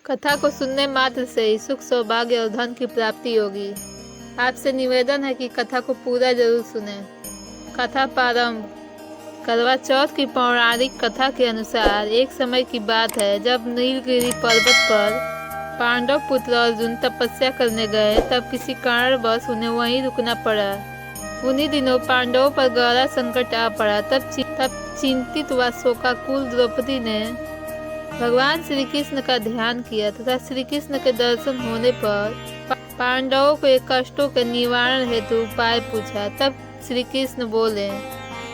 कथा को सुनने मात्र से ही सुख, सौभाग्य और धन की प्राप्ति होगी। आपसे निवेदन है कि कथा को पूरा जरूर सुनें। कथा प्रारंभ। करवा चौथ की पौराणिक कथा के अनुसार एक समय की बात है जब नीलगिरी पर्वत पर पांडव पुत्र अर्जुन तपस्या करने गए, तब किसी कारणवश उन्हें वहीं रुकना पड़ा। उन्हीं दिनों पांडवों पर गहरा संकट आ पड़ा। तब चिंतित व शोकाकुल द्रौपदी ने भगवान श्री कृष्ण का ध्यान किया तथा श्री कृष्ण के दर्शन होने पर पांडवों के कष्टों के निवारण हेतु उपाय पूछा। तब श्री कृष्ण बोले,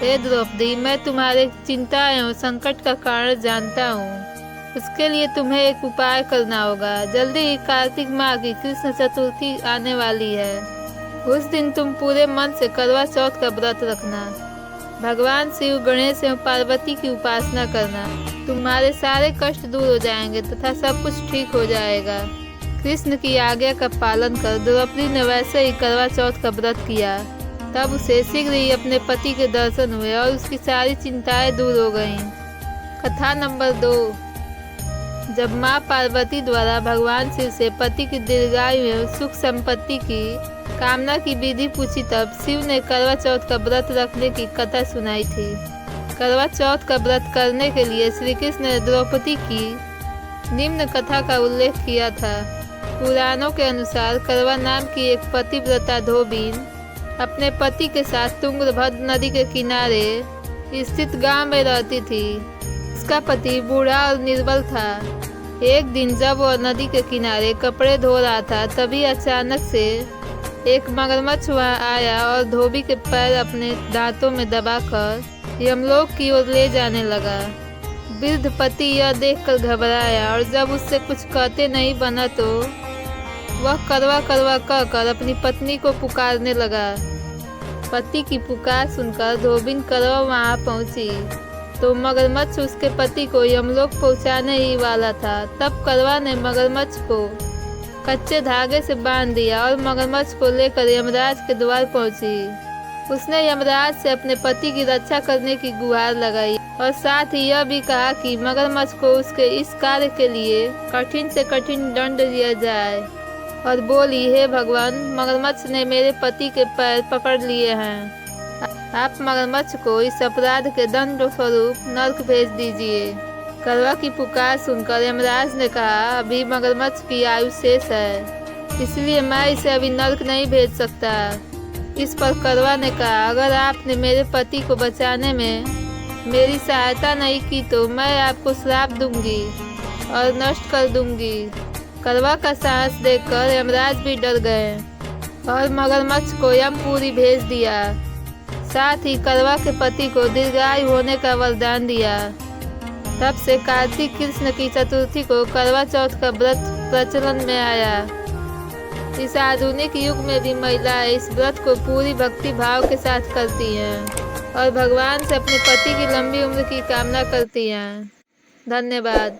हे द्रौपदी, मैं तुम्हारे चिंता एवं संकट का कारण जानता हूँ। उसके लिए तुम्हें एक उपाय करना होगा। जल्दी ही कार्तिक माह की कृष्ण चतुर्थी आने वाली है। उस दिन तुम पूरे मन से करवा चौथ का व्रत रखना। भगवान शिव, गणेश एवं पार्वती की उपासना करना। तुम्हारे सारे कष्ट दूर हो जाएंगे तथा सब कुछ ठीक हो जाएगा। कृष्ण की आज्ञा का पालन कर द्रौपदी ने वैसे ही करवा चौथ का व्रत किया। तब उसे शीघ्र ही अपने पति के दर्शन हुए और उसकी सारी चिंताएं दूर हो गईं। कथा नंबर 2। जब माँ पार्वती द्वारा भगवान शिव से पति की दीर्घायु एवं सुख संपत्ति की कामना की विधि पूछी, तब शिव ने करवा चौथ का व्रत रखने की कथा सुनाई थी। करवा चौथ का व्रत करने के लिए श्री कृष्ण ने द्रौपदी की निम्न कथा का उल्लेख किया था। पुराणों के अनुसार करवा नाम की एक पतिव्रता धोबिन अपने पति के साथ तुंगभद्र नदी के किनारे स्थित गांव में रहती थी। उसका पति बूढ़ा और निर्बल था। एक दिन जब वह नदी के किनारे कपड़े धो रहा था, तभी अचानक से एक मगरमच्छ वहां आया और धोबी के पैर अपने दांतों में दबाकर यमलोक की ओर ले जाने लगा। वृद्ध पति यह देखकर घबराया और जब उससे कुछ कहते नहीं बना तो वह करवा करवा कहकर अपनी पत्नी को पुकारने लगा। पति की पुकार सुनकर धोबिन करवा वहां पहुंची तो मगरमच्छ उसके पति को यमलोक पहुंचाने ही वाला था। तब करवा ने मगरमच्छ को कच्चे धागे से बांध दिया और मगरमच्छ को लेकर यमराज के द्वार पहुंची। उसने यमराज से अपने पति की रक्षा करने की गुहार लगाई और साथ ही यह भी कहा कि मगरमच्छ को उसके इस कार्य के लिए कठिन से कठिन दंड दिया जाए, और बोली, हे भगवान, मगरमच्छ ने मेरे पति के पैर पकड़ लिए हैं। आप मगरमच्छ को इस अपराध के दंड स्वरूप नर्क भेज दीजिए। करवा की पुकार सुनकर यमराज ने कहा, अभी मगरमच्छ की आयु शेष है, इसलिए मैं इसे अभी नर्क नहीं भेज सकता। इस पर करवा ने कहा, अगर आपने मेरे पति को बचाने में मेरी सहायता नहीं की तो मैं आपको श्राप दूंगी और नष्ट कर दूंगी। करवा का साहस देखकर यमराज भी डर गए और मगरमच्छ को यमपुरी भेज दिया। साथ ही करवा के पति को दीर्घायु होने का वरदान दिया। तब से कार्तिक कृष्ण की चतुर्थी को करवा चौथ का व्रत प्रचलन में आया। इस आधुनिक युग में भी महिलाएं इस व्रत को पूरी भक्ति भाव के साथ करती हैं और भगवान से अपने पति की लंबी उम्र की कामना करती हैं। धन्यवाद।